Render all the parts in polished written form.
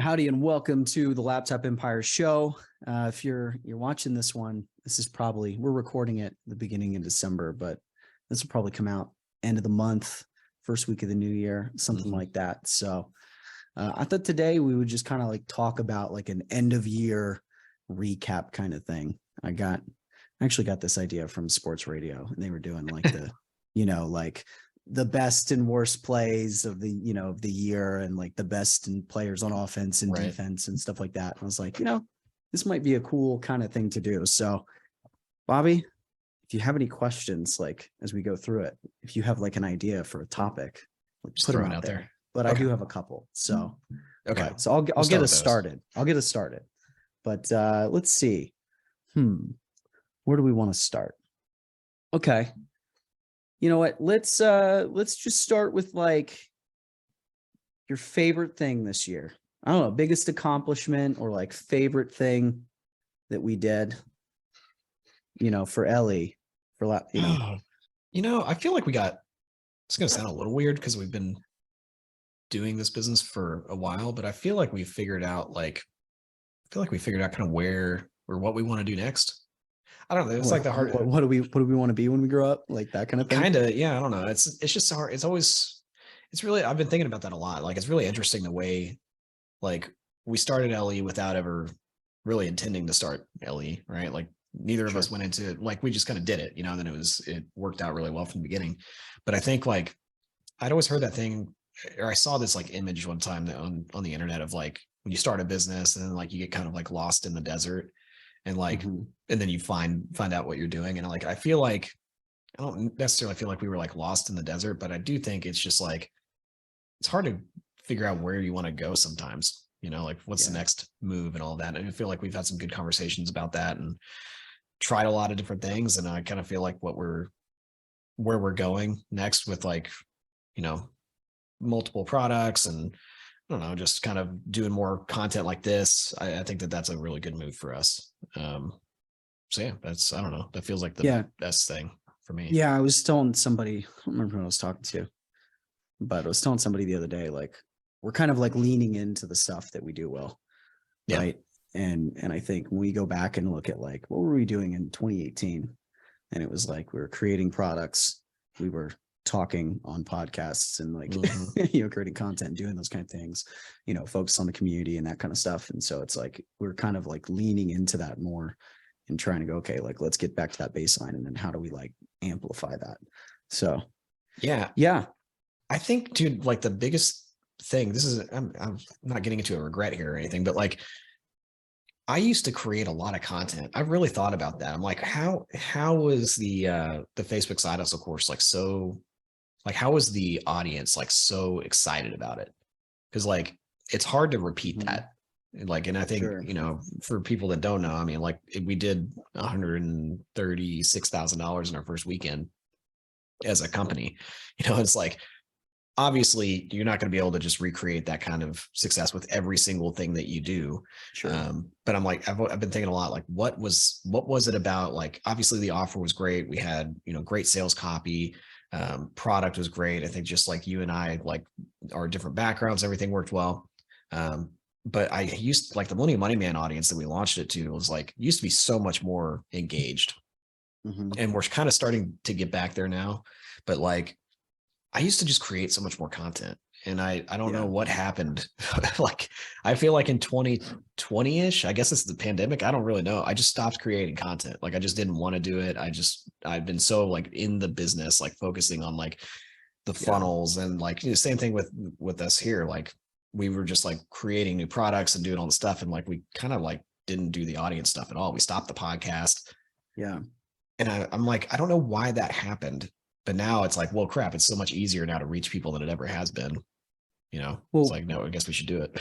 Howdy and welcome to the Laptop Empire show. If you're watching this one, this is probably, we're recording it the beginning of December, but this will probably come out end of the month, first week of the new year, something like that. So I thought today we would just kind of like talk about like an end of year recap kind of thing. I actually got this idea from sports radio, and they were doing like the, like the best and worst plays of the, of the year, and like the best and players on offense and defense and stuff like that. And I was like, this might be a cool kind of thing to do. So Bobby, if you have any questions, like as we go through it, if you have like an idea for a topic, like just put throw it it out there. But I do have a couple. So, okay. So I'll get us started. But let's see. Where do we want to start? Okay. You know what? Let's just start with like your favorite thing this year. I don't know, biggest accomplishment or like favorite thing that we did, for Ellie, I feel like it's going to sound a little weird because we've been doing this business for a while, but I feel like we figured out kind of where or what we want to do next. I don't know. It's like the hard. What do we want to be when we grow up? Like that kind of thing. Kind of, yeah. I don't know. It's just hard. It's really. I've been thinking about that a lot. Like it's really interesting the way, like we started LE without ever really intending to start LE, right? Like neither of us went into it. Like we just kind of did it, and then it worked out really well from the beginning. But I think like I'd always heard that thing, or I saw this like image one time on the internet of like when you start a business and then like you get kind of like lost in the desert. And like, and then you find out what you're doing. And like, I feel like, I don't necessarily feel like we were like lost in the desert, but I do think it's just like, it's hard to figure out where you want to go sometimes, like what's the next move and all that. And I feel like we've had some good conversations about that and tried a lot of different things. And I kind of feel like where we're going next with like, multiple products and I don't know, just kind of doing more content like this. I think that's a really good move for us. So yeah, I don't know. That feels like the best thing for me. Yeah. I was telling somebody, I don't remember who I was talking to, but I was telling somebody the other day, like we're kind of like leaning into the stuff that we do well. Yeah. Right. And I think when we go back and look at like, what were we doing in 2018? And it was like, we were creating products. We were talking on podcasts and like, creating content, doing those kind of things, focus on the community and that kind of stuff. And so it's like, we're kind of like leaning into that more and trying to go, okay, like, let's get back to that baseline. And then how do we like amplify that? So, yeah. I think, dude, like the biggest thing, I'm not getting into a regret here or anything, but like, I used to create a lot of content. I've really thought about that. I'm like, how was the Facebook side hustle course how was the audience like so excited about it? Because like it's hard to repeat that. Like, and I think for people that don't know, I mean, like we did $136,000 in our first weekend as a company. It's like obviously you're not going to be able to just recreate that kind of success with every single thing that you do. But I'm like, I've been thinking a lot, like what was it about? Like, obviously the offer was great. We had, great sales copy, product was great. I think just like you and I, like our different backgrounds, everything worked well. But I used like the Millennial Money Man audience that we launched it to was like, used to be so much more engaged and we're kind of starting to get back there now. But like, I used to just create so much more content and I don't know what happened. Like, I feel like in 2020-ish, I guess it's the pandemic. I don't really know. I just stopped creating content. Like I just didn't want to do it. I've been so like in the business, like focusing on like the funnels and like, same thing with us here. Like we were just like creating new products and doing all the stuff. And like, we kind of like didn't do the audience stuff at all. We stopped the podcast. Yeah. And I'm like, I don't know why that happened. But now it's like, well, crap, it's so much easier now to reach people than it ever has been. Well, it's like, no, I guess we should do it.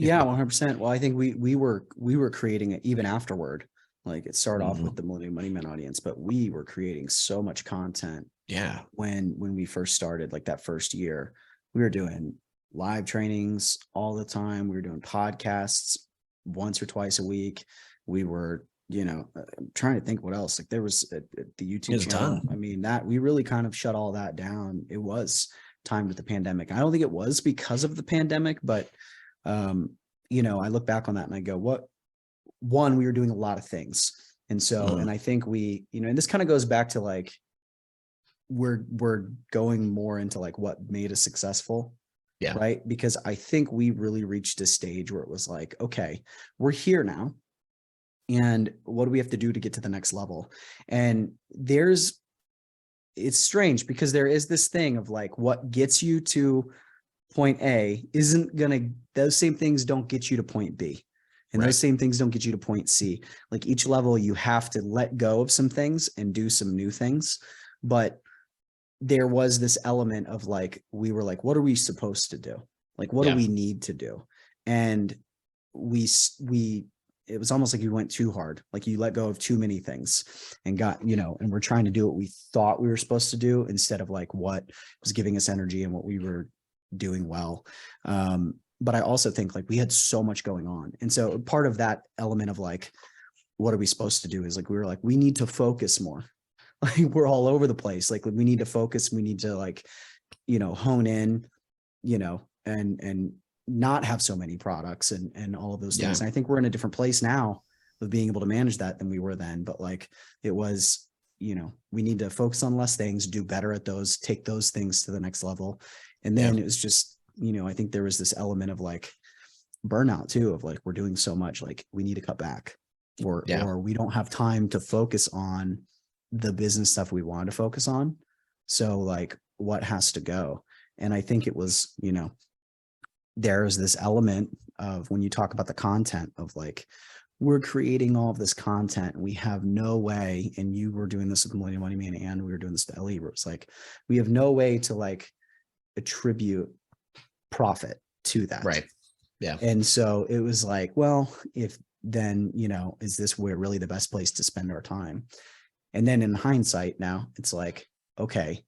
100%. Well, I think we were creating it even afterward. Like it started off with the Millennial Money Man audience, but we were creating so much content. Yeah. When we first started, like that first year, we were doing live trainings all the time. We were doing podcasts once or twice a week. We were, I'm trying to think what else. Like there was the YouTube channel. I mean, that we really kind of shut all that down. It was timed with the pandemic. I don't think it was because of the pandemic, but I look back on that and I go, we were doing a lot of things. And so, and I think and this kind of goes back to like, we're going more into like what made us successful. Yeah. Right. Because I think we really reached a stage where it was like, okay, we're here now. And what do we have to do to get to the next level? And it's strange because there is this thing of like, what gets you to point A those same things don't get you to point B. And those same things don't get you to point C. Like each level, you have to let go of some things and do some new things. But there was this element of like, we were like, what are we supposed to do? Like, what do we need to do? And it was almost like you went too hard. Like you let go of too many things and and we're trying to do what we thought we were supposed to do instead of like what was giving us energy and what we were doing well. But I also think like we had so much going on. And so part of that element of like, what are we supposed to do is like, we were like, we need to focus more. Like we're all over the place. Like we need to focus. We need to like, hone in, and not have so many products and all of those things. And I think we're in a different place now of being able to manage that than we were then. But like, it was, we need to focus on less things, do better at those, take those things to the next level. And then it was just, I think there was this element of like burnout too, of like, we're doing so much, like we need to cut back or we don't have time to focus on the business stuff we wanted to focus on. So like what has to go? And I think it was, there's this element of when you talk about the content of like, we're creating all of this content and we have no way, and you were doing this with Millennial Money Man and we were doing this to Ellie, where it's like, we have no way to like attribute profit to that. Right. Yeah. And so it was like, well, if then, is this where really the best place to spend our time? And then in hindsight now it's like, okay,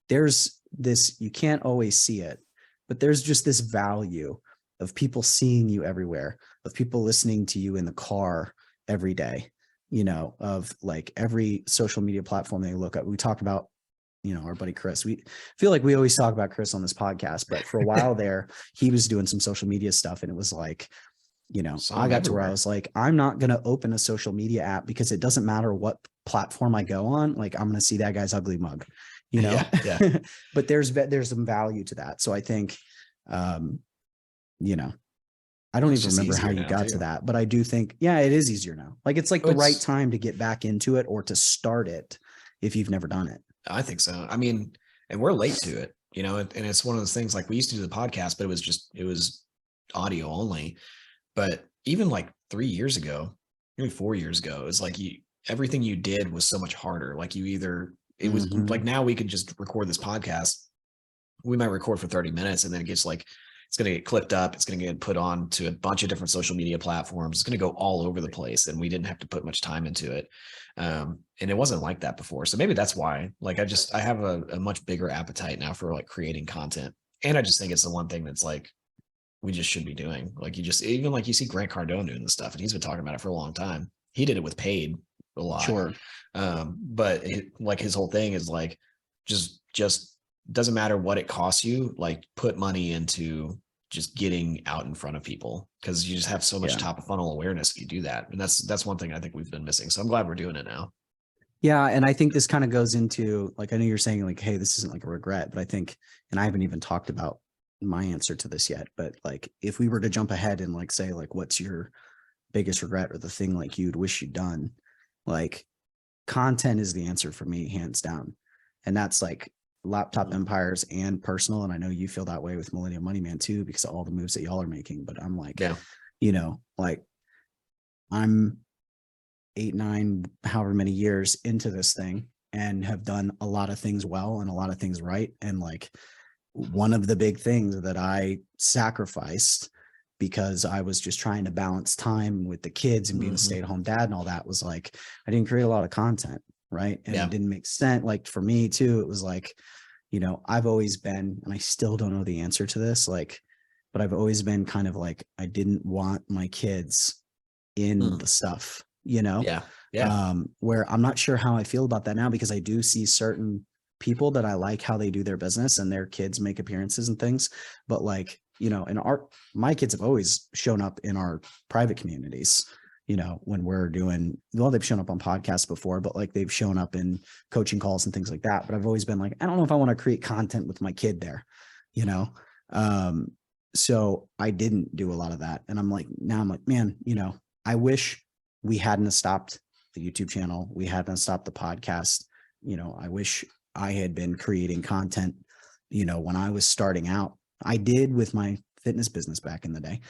there's this, you can't always see it, but there's just this value of people seeing you everywhere, of people listening to you in the car every day, of like every social media platform they look at. We talked about, our buddy Chris. We feel like we always talk about Chris on this podcast, but for a while there, he was doing some social media stuff. And it was like, I got to where I was like, I'm not going to open a social media app because it doesn't matter what platform I go on. Like, I'm going to see that guy's ugly mug, Yeah. But there's some value to that. So I think, I don't even remember how you got to that, but I do think, it is easier now. Like, it's like the right time to get back into it or to start it if you've never done it. I think so. I mean, and we're late to it, and it's one of those things like we used to do the podcast, but it was audio only. But even like 3 years ago, maybe 4 years ago, it's like everything you did was so much harder. Like it was like now we could just record this podcast. We might record for 30 minutes and then it gets like, it's going to get clipped up. It's going to get put on to a bunch of different social media platforms. It's going to go all over the place. And we didn't have to put much time into it. And it wasn't like that before. So maybe that's why, like, I have a much bigger appetite now for like creating content. And I just think it's the one thing that's like, we just should be doing. Like even like you see Grant Cardone doing this stuff and he's been talking about it for a long time. He did it with paid a lot. Sure. But like his whole thing is like, just doesn't matter what it costs you, like put money into just getting out in front of people because you just have so much top of funnel awareness if you do that. And that's one thing I think we've been missing. So I'm glad we're doing it now. Yeah. And I think this kind of goes into like, I know you're saying like, hey, this isn't like a regret, but I think, and I haven't even talked about my answer to this yet, but like if we were to jump ahead and like say like what's your biggest regret or the thing like you'd wish you'd done, like content is the answer for me, hands down. And that's like Laptop Empires and personal. And I know you feel that way with Millennial Money Man too, because of all the moves that y'all are making. But I'm like, like I'm 8, 9, however many years into this thing and have done a lot of things well and a lot of things right. And like one of the big things that I sacrificed because I was just trying to balance time with the kids and being a stay-at-home dad and all that was like, I didn't create a lot of content. Right. And it didn't make sense. Like for me too, it was like, I've always been, and I still don't know the answer to this, like, but I've always been kind of like, I didn't want my kids in the stuff, where I'm not sure how I feel about that now, because I do see certain people that I like how they do their business and their kids make appearances and things, but like, and my kids have always shown up in our private communities, when we're doing, well, they've shown up on podcasts before, but like they've shown up in coaching calls and things like that. But I've always been like, I don't know if I want to create content with my kid there, so I didn't do a lot of that. And now I'm like, man, I wish we hadn't have stopped the YouTube channel. We hadn't have stopped the podcast. I wish I had been creating content, when I was starting out. I did with my fitness business back in the day,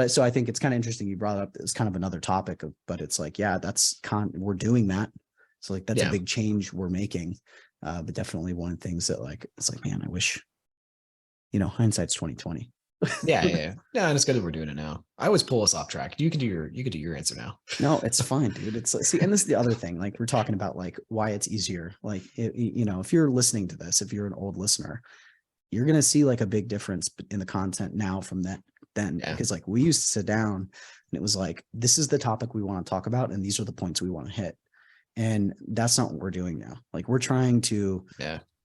so I think it's kind of interesting. You brought it up. It's kind of another topic but it's like, yeah, we're doing that. So like, that's a big change we're making. But definitely one of the things that like, it's like, man, I wish, hindsight's 2020. Yeah. And it's good that we're doing it now. I always pull us off track. You could do your answer now. No, it's fine, dude. It's see, and this is the other thing. Like we're talking about like why it's easier. Like, if you're listening to this, if you're an old listener, you're going to see like a big difference in the content now from then, because like we used to sit down and it was like, this is the topic we want to talk about. And these are the points we want to hit. And that's not what we're doing now. Like we're trying to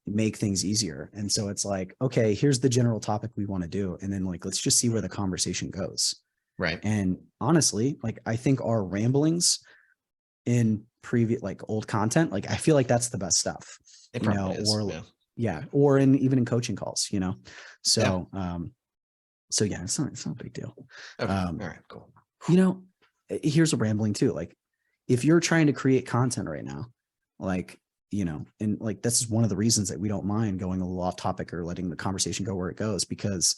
make things easier. And so it's like, okay, here's the general topic we want to do. And then like, let's just see where the conversation goes. Right. And honestly, like, I think our ramblings in previous, like old content, like, I feel like that's the best stuff, It probably is. Or even in coaching calls, so, so yeah, it's not a big deal. Okay. All right, cool. Here's a rambling too. Like if you're trying to create content right now, like, and like, this is one of the reasons that we don't mind going a little off topic or letting the conversation go where it goes, because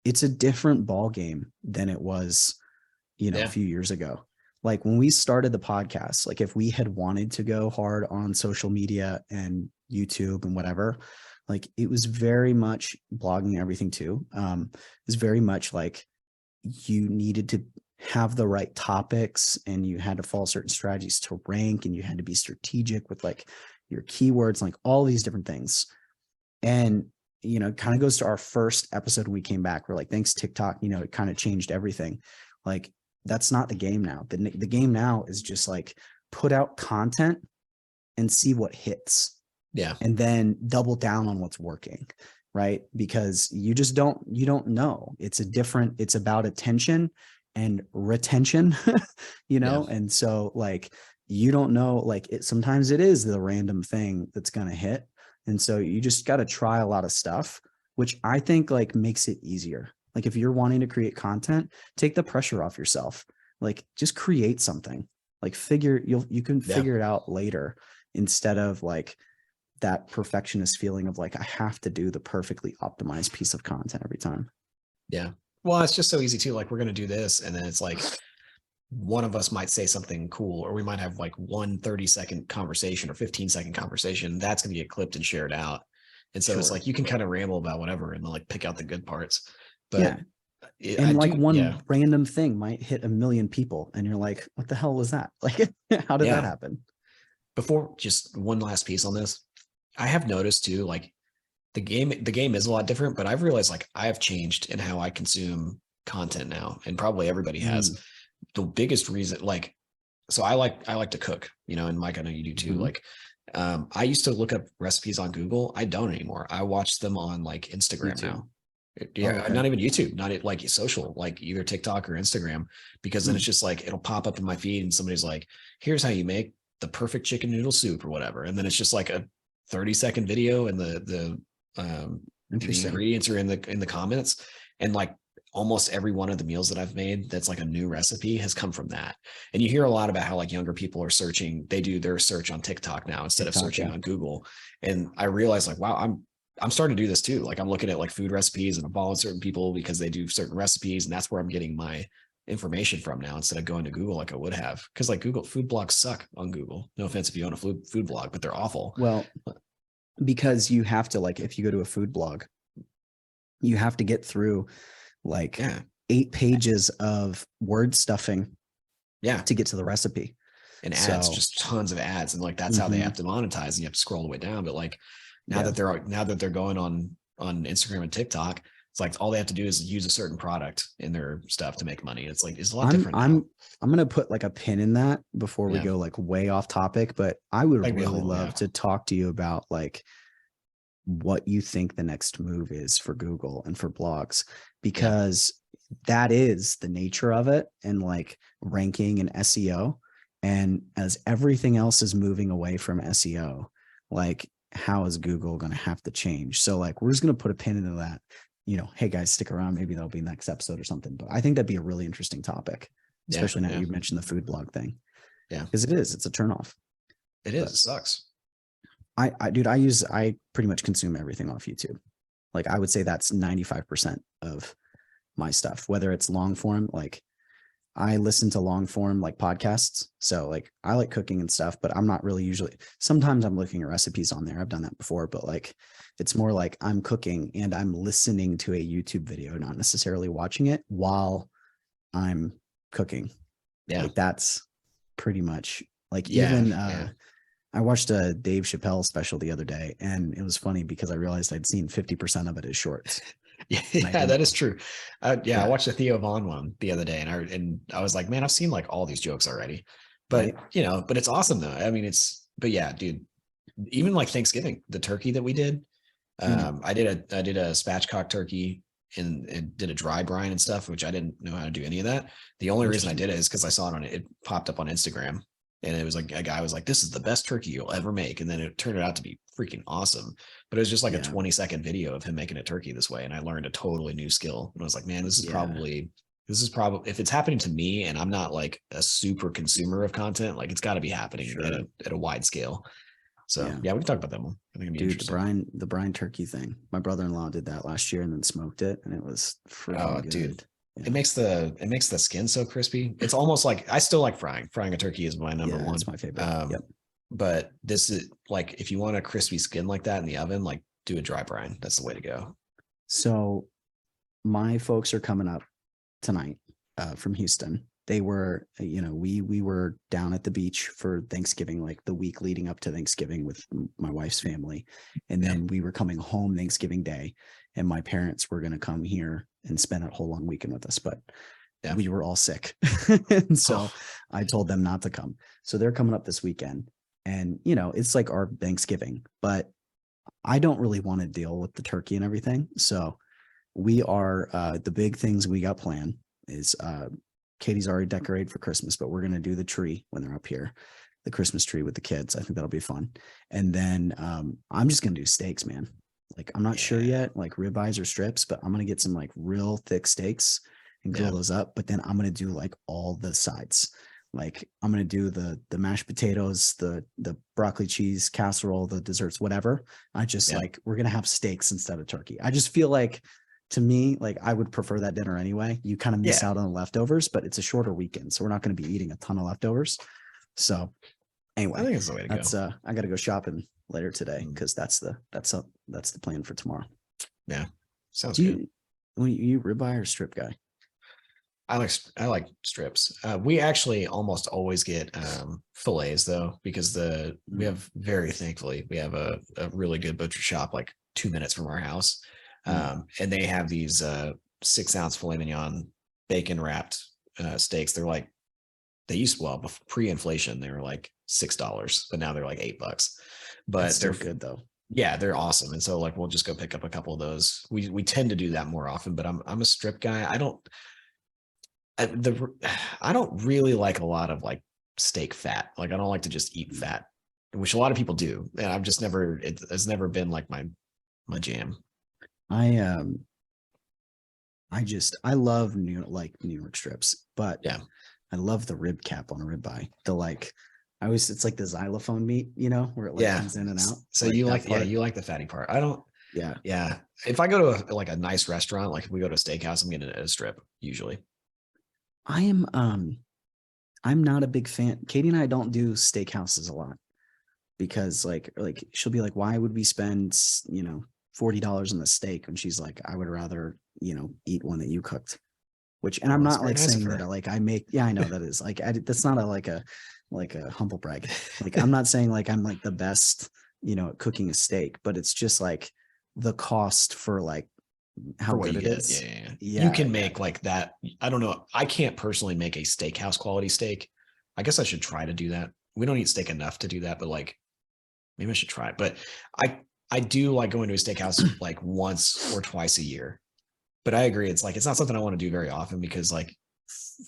it's a different ball game than it was, a few years ago. Like when we started the podcast, like if we had wanted to go hard on social media and YouTube and whatever, like it was very much blogging and everything too. It was very much like you needed to have the right topics and you had to follow certain strategies to rank, and you had to be strategic with like your keywords, like all these different things. And, it kind of goes to our first episode. We came back, we're like, thanks TikTok, it kind of changed everything. Like that's not the game now. The game now is just like put out content and see what hits. Yeah. And then double down on what's working. Right. Because you don't know. It's about attention and retention, and so like, you don't know, like sometimes it is the random thing that's going to hit. And so you just got to try a lot of stuff, which I think like makes it easier. Like if you're wanting to create content, take the pressure off yourself, like just create something, like you can figure it out later, instead of like that perfectionist feeling of like, I have to do the perfectly optimized piece of content every time. Yeah. Well, it's just so easy too. Like we're going to do this. And then it's like, one of us might say something cool, or we might have like 1 30-second conversation or 15-second conversation. That's going to get clipped and shared out. And so it's like, you can kind of ramble about whatever and like pick out the good parts. But one random thing might hit 1 million people. And you're like, what the hell was that? Like, how did that happen? Before, just one last piece on this. I have noticed too, like the game is a lot different, but I've realized like I have changed in how I consume content now. And probably everybody has. The biggest reason, like, so I like to cook, and Mike, I know you do too. Like, I used to look up recipes on Google. I don't anymore. I watch them on like Instagram now. Yeah. Not even YouTube, not like social, like either TikTok or Instagram, because then it's just like, it'll pop up in my feed and somebody's like, here's how you make the perfect chicken noodle soup or whatever. And then it's just like a 30-second video and the ingredients are in the comments. And like, almost every one of the meals that I've made that's like a new recipe has come from that. And you hear a lot about how like younger people are searching, they do their search on TikTok now instead of searching on Google. And I realized like, wow, I'm starting to do this too. Like I'm looking at like food recipes and I'm following certain people because they do certain recipes, and that's where I'm getting my information from now, instead of going to Google like I would have. Cause like Google food blogs suck on Google. No offense if you own a food blog, but they're awful. Well, because you have to, like, if you go to a food blog, you have to get through like 8 pages of word stuffing to get to the recipe, and ads, just tons of ads. And like, that's how they have to monetize, and you have to scroll the way down. But like now that they're going on Instagram and TikTok, it's like all they have to do is use a certain product in their stuff to make money. It's like, it's a lot different. I'm going to put like a pin in that before we go like way off topic, but I would like really love to talk to you about like what you think the next move is for Google and for blogs, because that is the nature of it, and like ranking and SEO. And as everything else is moving away from SEO, like how is Google going to have to change? So like we're just going to put a pin into that. Hey guys, stick around. Maybe that'll be next episode or something. But I think that'd be a really interesting topic, especially now you mentioned the food blog thing. Yeah, because it's a turnoff. It is. It sucks. Dude, I pretty much consume everything off YouTube. Like I would say that's 95% of my stuff, whether it's long form, like I listen to long form like podcasts. So like I like cooking and stuff, but I'm not really usually, sometimes I'm looking at recipes on there. I've done that before, but like it's more like I'm cooking and I'm listening to a YouTube video, not necessarily watching it while I'm cooking. Yeah. Like that's pretty much like even I watched a Dave Chappelle special the other day, and it was funny because I realized I'd seen 50% of it as shorts. Yeah, that is true. I watched the Theo Vaughn one the other day, and I was like, man, I've seen like all these jokes already. But right. But it's awesome though. I mean, but yeah, dude, even like Thanksgiving, the turkey that we did, I did a spatchcock turkey and did a dry brine and stuff, which I didn't know how to do any of that. The only reason I did it is because I saw it popped up on Instagram. And it was like a guy was like, this is the best turkey you'll ever make. And then it turned out to be freaking awesome. But it was just like a 20-second video of him making a turkey this way. And I learned a totally new skill. And I was like, man, this is probably, if it's happening to me and I'm not like a super consumer of content, like it's got to be happening at a wide scale. So we can talk about that one. I think it'd be interesting. The brine turkey thing. My brother-in-law did that last year and then smoked it. And it was freaking good. Dude. Yeah. It makes the skin so crispy. It's almost like I still like frying. Frying a turkey is my number one. That's my favorite. But this is like if you want a crispy skin like that in the oven, like do a dry brine. That's the way to go. So my folks are coming up tonight from Houston. They were, we were down at the beach for Thanksgiving, like the week leading up to Thanksgiving with my wife's family. And then we were coming home Thanksgiving Day, and my parents were going to come here and spend a whole long weekend with us, but we were all sick. And so I told them not to come. So they're coming up this weekend, and, it's like our Thanksgiving, but I don't really want to deal with the turkey and everything. So we are, the big things we got planned is, Katie's already decorated for Christmas, but we're going to do the tree when they're up here, the Christmas tree with the kids. I think that'll be fun. And then I'm just going to do steaks, man. Like, I'm not sure yet, like ribeyes or strips, but I'm going to get some like real thick steaks and grill those up. But then I'm going to do like all the sides. Like I'm going to do the mashed potatoes, the broccoli cheese casserole, the desserts, whatever. I just like, we're going to have steaks instead of turkey. I just feel like, to me, like I would prefer that dinner anyway. You kind of miss out on the leftovers, but it's a shorter weekend, so we're not going to be eating a ton of leftovers. So anyway, I think it's the way to go. I got to go shopping later today because that's the plan for tomorrow. Yeah, sounds good. You ribeye or strip guy? I like strips. We actually almost always get fillets though, because we have thankfully we have a really good butcher shop like 2 minutes from our house. And they have these 6-ounce filet mignon bacon wrapped steaks. They're like, pre-inflation, they were like $6, but now they're like $8. But they're good though. Yeah, they're awesome. And so like we'll just go pick up a couple of those. We tend to do that more often, but I'm a strip guy. I don't really like a lot of like steak fat. Like I don't like to just eat fat, which a lot of people do. And I've just it's never been like my jam. I love New York strips, but I love the rib cap on a ribeye. It's like the xylophone meat, where it comes in and out. So you like the fatty part. I don't. Yeah. If I go to a nice restaurant, like if we go to a steakhouse, I'm getting a strip usually. I'm not a big fan. Katie and I don't do steakhouses a lot because like she'll be like, why would we spend, $40 on the steak? And she's like, I would rather, eat one that you cooked, and I'm not like saying that like I make, I know that is like, that's not like a humble brag. Like, I'm not saying like I'm like the best, at cooking a steak, but it's just like the cost for like how good it is. Yeah. You can make like that. I don't know. I can't personally make a steakhouse quality steak. I guess I should try to do that. We don't eat steak enough to do that, but like maybe I should try it. But I do like going to a steakhouse like once or twice a year. But I agree, it's like it's not something I want to do very often because like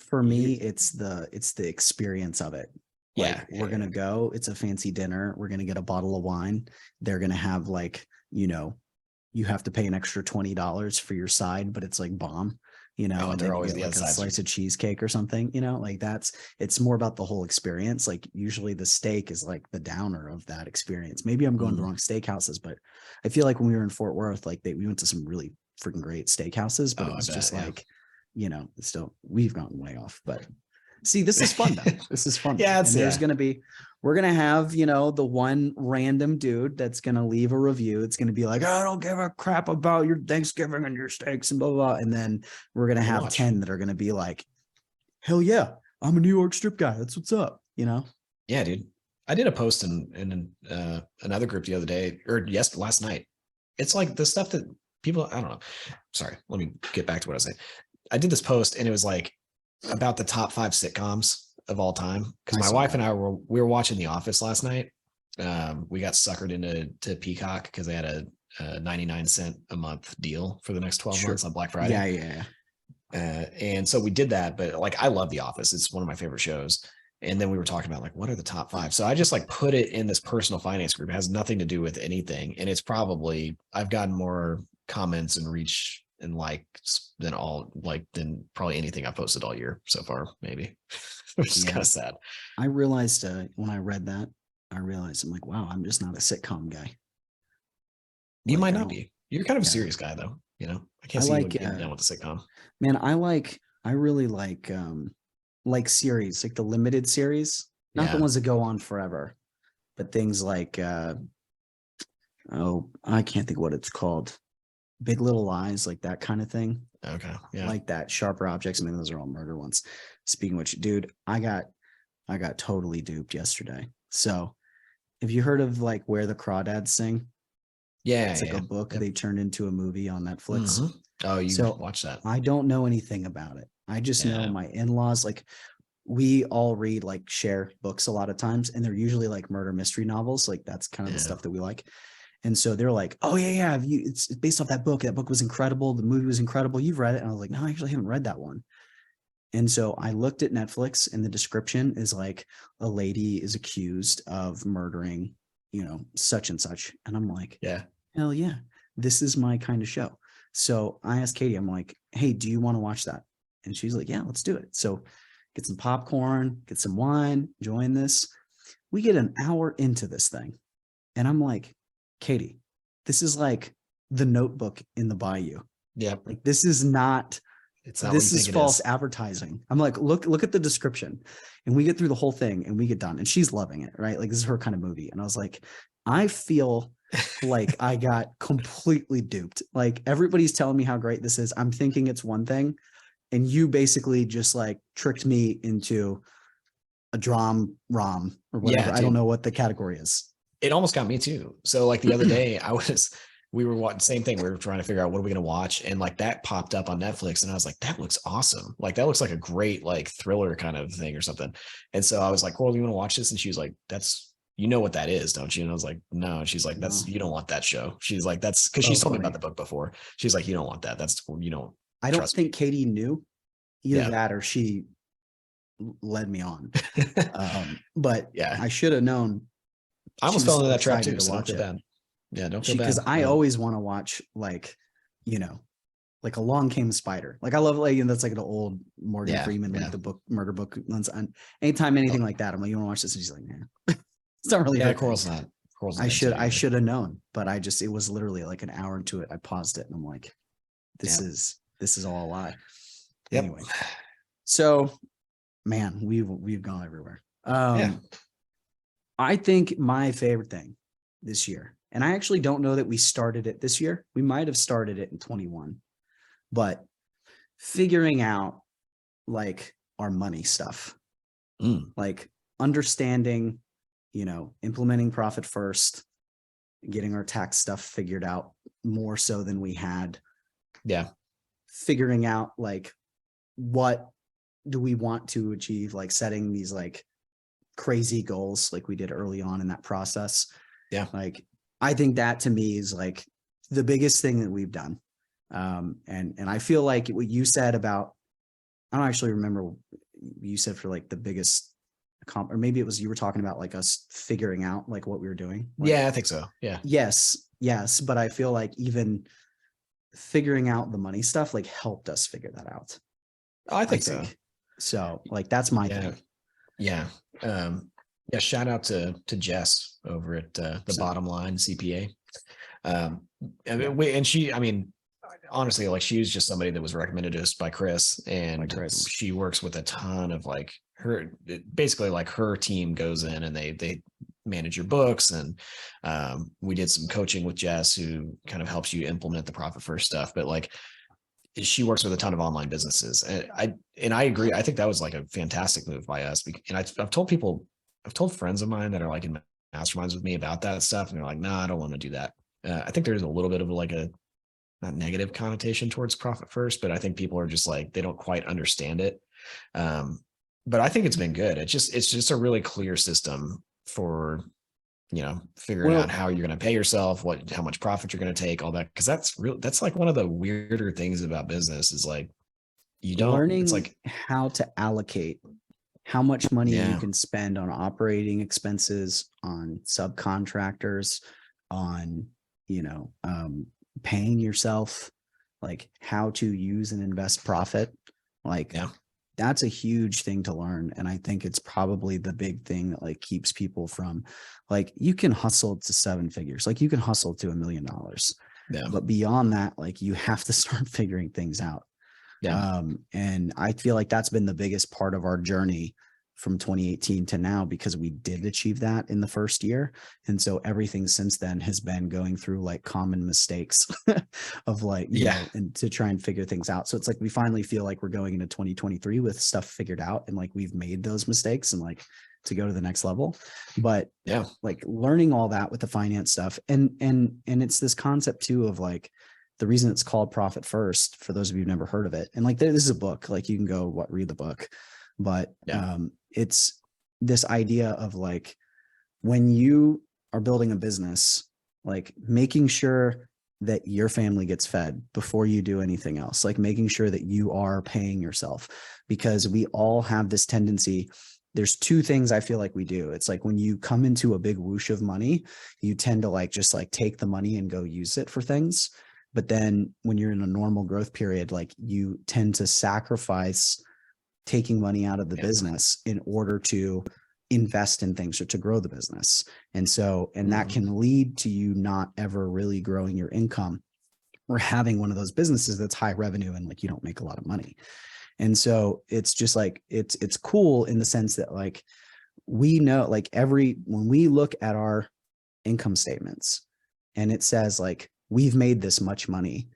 For me, you, it's the experience of it. yeah, Like we're gonna go, it's a fancy dinner, we're gonna get a bottle of wine. They're gonna have like, you have to pay an extra $20 for your side, but it's like bomb, oh, and they're then you always get the like a outsides. slice of cheesecake or something, like it's more about the whole experience. Like usually the steak is like the downer of that experience. Maybe I'm going to the wrong steakhouses, but I feel like when we were in Fort Worth, like we went to some really freaking great steakhouses, but Oh, it I was bet, just yeah. like, still we've gotten way off, but see, this is fun though. This is fun. Yeah, And we're going to have, the one random dude that's going to leave a review. It's going to be like, I don't give a crap about your Thanksgiving and your steaks and blah, blah, blah. And then we're going to have watch. 10 that are going to be like, hell yeah, I'm a New York strip guy. That's what's up, Yeah, dude. I did a post in another group the other day or last night. It's like the stuff that people, I don't know. Sorry, let me get back to what I was saying. I did this post and it was like about the top 5 sitcoms of all time. Because my wife and I we were watching The Office last night. We got suckered into Peacock because they had a 99 cent a month deal for the next 12 months on Black Friday. Yeah. And so we did that, but like I love The Office. It's one of my favorite shows. And then we were talking about like what are the top 5. So I just like put it in this personal finance group. It has nothing to do with anything. And it's probably I've gotten more comments and reach and likes than probably anything I posted all year so far, maybe. Which is kind of sad. I realized when I read that, I'm like, wow, I'm just not a sitcom guy. You might not be. You're kind of a serious guy though. I can't see you getting down with the sitcom. Man, I really like series, like the limited series, not the ones that go on forever, but things like I can't think what it's called. Big Little Lies, like that kind of thing. Okay. Yeah. Like that. Sharper Objects. I mean, those are all murder ones. Speaking of which, dude, I got totally duped yesterday. So have you heard of like Where the Crawdads Sing? Yeah. It's like a book they turned into a movie on Netflix. Mm-hmm. Oh, you watched that. I don't know anything about it. I just know my in-laws, like we all read like share books a lot of times, and they're usually like murder mystery novels. Like that's kind of the stuff that we like. And so they're like, oh yeah. It's based off that book. That book was incredible. The movie was incredible. You've read it. And I was like, no, I actually haven't read that one. And so I looked at Netflix, and the description is like a lady is accused of murdering, such and such. And I'm like, yeah, hell yeah, this is my kind of show. So I asked Katie, I'm like, hey, do you want to watch that? And she's like, yeah, let's do it. So get some popcorn, get some wine, join this. We get an hour into this thing. And I'm like, Katie, this is like The Notebook in the Bayou. Yeah. Like this is not, this is false advertising. I'm like, look at the description. And we get through the whole thing and we get done. And she's loving it, right? Like this is her kind of movie. And I was like, I feel like I got completely duped. Like everybody's telling me how great this is. I'm thinking it's one thing. And you basically just like tricked me into a rom or whatever. I don't know what the category is. It almost got me too. So like the other day we were watching same thing. We were trying to figure out what are we going to watch. And like that popped up on Netflix and I was like, that looks awesome. Like that looks like a great like thriller kind of thing or something. And so I was like, Coral, do you want to watch this? And she was like, what that is, don't you? And I was like, no. And she's like, you don't want that show. She's like, that's because she's told me about the book before. She's like, you don't want that. I don't think Katie knew either that or she led me on. But yeah, I should have known. I almost fell into that trap too. So don't feel bad. Yeah, don't feel bad. Because I always want to watch like Along Came the Spider. Like I love that's like an old Morgan Freeman, like the book, murder book. And anytime anything like that, I'm like, you want to watch this? And she's like, nah. It's not really. Yeah, Coral's not. I should have known, but it was literally like an hour into it. I paused it and I'm like, this is all a lie. Yep. Anyway, so man, we've gone everywhere. I think my favorite thing this year, and I actually don't know that we started it this year. We might have started it in 21, but figuring out like our money stuff, like understanding, implementing profit first, getting our tax stuff figured out more so than we had. Yeah. Figuring out like, what do we want to achieve? Like setting these like crazy goals like we did early on in that process. Yeah. Like I think that to me is like the biggest thing that we've done. And I feel like what you said about, I don't actually remember what you said for like the biggest or maybe it was, you were talking about like us figuring out like what we were doing. Like, Yeah, I think so. Yeah. yes. But I feel like even figuring out the money stuff like helped us figure that out. Oh, I think so. So like, that's my Yeah. thing. Yeah. Yeah. Shout out to Jess over at the So, Bottom Line CPA. Yeah. And she, I mean, honestly, like she was just somebody that was recommended to us by Chris, and Chris. she works with a ton of like basically like her team goes in and they manage your books. And we did some coaching with Jess, who kind of helps you implement the profit first stuff. But like she works with a ton of online businesses, and I agree. I think that was like a fantastic move by us. And I've told people, I've told friends of mine that are like in masterminds with me about that stuff, and they're like, "Nah, I don't want to do that." I think there's a little bit of like a not negative connotation towards profit first, but I think people are just like, they don't quite understand it. But I think it's been good. It's just a really clear system for, figuring out how you're going to pay yourself, how much profit you're going to take, all that. Cause that's like one of the weirder things about business is like, learning it's like how to allocate how much money you Yeah. can spend on operating expenses, on subcontractors, on, paying yourself, like how to use and invest profit. Like Yeah. that's a huge thing to learn. And I think it's probably the big thing that like keeps people from, like, you can hustle to 7 figures, like you can hustle to $1 million. Yeah. But beyond that, like you have to start figuring things out. Yeah. And I feel like that's been the biggest part of our journey from 2018 to now, because we did achieve that in the first year. And so everything since then has been going through like common mistakes of like, and to try and figure things out. So it's like, we finally feel like we're going into 2023 with stuff figured out, and like we've made those mistakes and like to go to the next level. But Yeah. like learning all that with the finance stuff, and it's this concept too of like, the reason it's called Profit First, for those of you who've never heard of it, and like this is a book, like you can go read the book, but it's this idea of like, when you are building a business, like making sure that your family gets fed before you do anything else, like making sure that you are paying yourself, because we all have this tendency. There's 2 things I feel like we do. It's like when you come into a big whoosh of money, you tend to like just like take the money and go use it for things. But then when you're in a normal growth period, like you tend to sacrifice taking money out of the business in order to invest in things or to grow the business. And so, and that can lead to you not ever really growing your income, or having one of those businesses that's high revenue and like you don't make a lot of money. And so it's just like, it's cool in the sense that like, we know like when we look at our income statements and it says like, we've made this much money,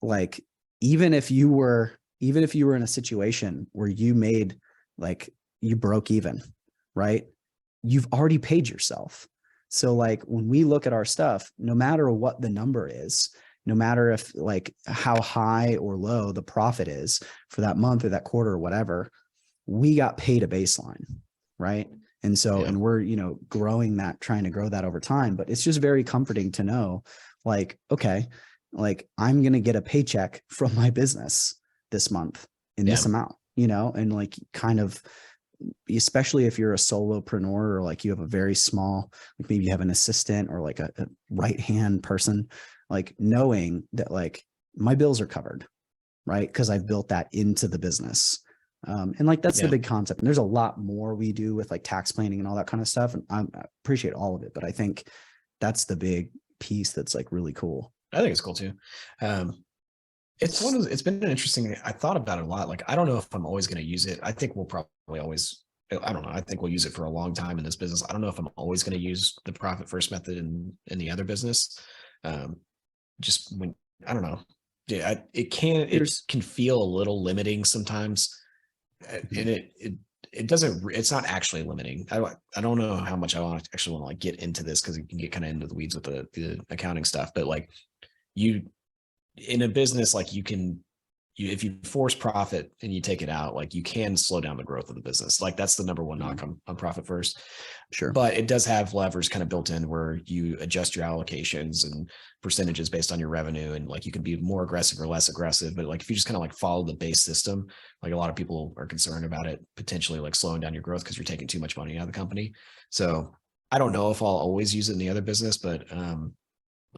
like even if you were in a situation where you made, like, you broke even, right? You've already paid yourself. So like when we look at our stuff, no matter what the number is, no matter if like how high or low the profit is for that month or that quarter or whatever, we got paid a baseline, right? And so, and we're, growing that, trying to grow that over time. But it's just very comforting to know, like, okay, like I'm going to get a paycheck from my business this month in this amount, and like kind of, especially if you're a solopreneur or like you have a very small, like maybe you have an assistant or like a right-hand person, like knowing that like my bills are covered, right? Because I've built that into the business. And like, that's the big concept. And there's a lot more we do with like tax planning and all that kind of stuff. And I appreciate all of it, but I think that's the big piece that's like really cool. I think it's cool too. It's been an interesting, I thought about it a lot. Like, I don't know if I'm always going to use it. I think we'll probably always, I don't know. I think we'll use it for a long time in this business. I don't know if I'm always going to use the profit first method in the other business. Just when, I don't know. Yeah, it can feel a little limiting sometimes. And it doesn't, it's not actually limiting. I don't know how much I actually want to like get into this, because you can get kind of into the weeds with the accounting stuff, but like in a business, like you can if you force profit and you take it out, like you can slow down the growth of the business. Like that's the number one knock on profit first. Sure. But it does have levers kind of built in where you adjust your allocations and percentages based on your revenue. And like you can be more aggressive or less aggressive. But like if you just kind of like follow the base system, like a lot of people are concerned about it potentially like slowing down your growth because you're taking too much money out of the company. So I don't know if I'll always use it in the other business, but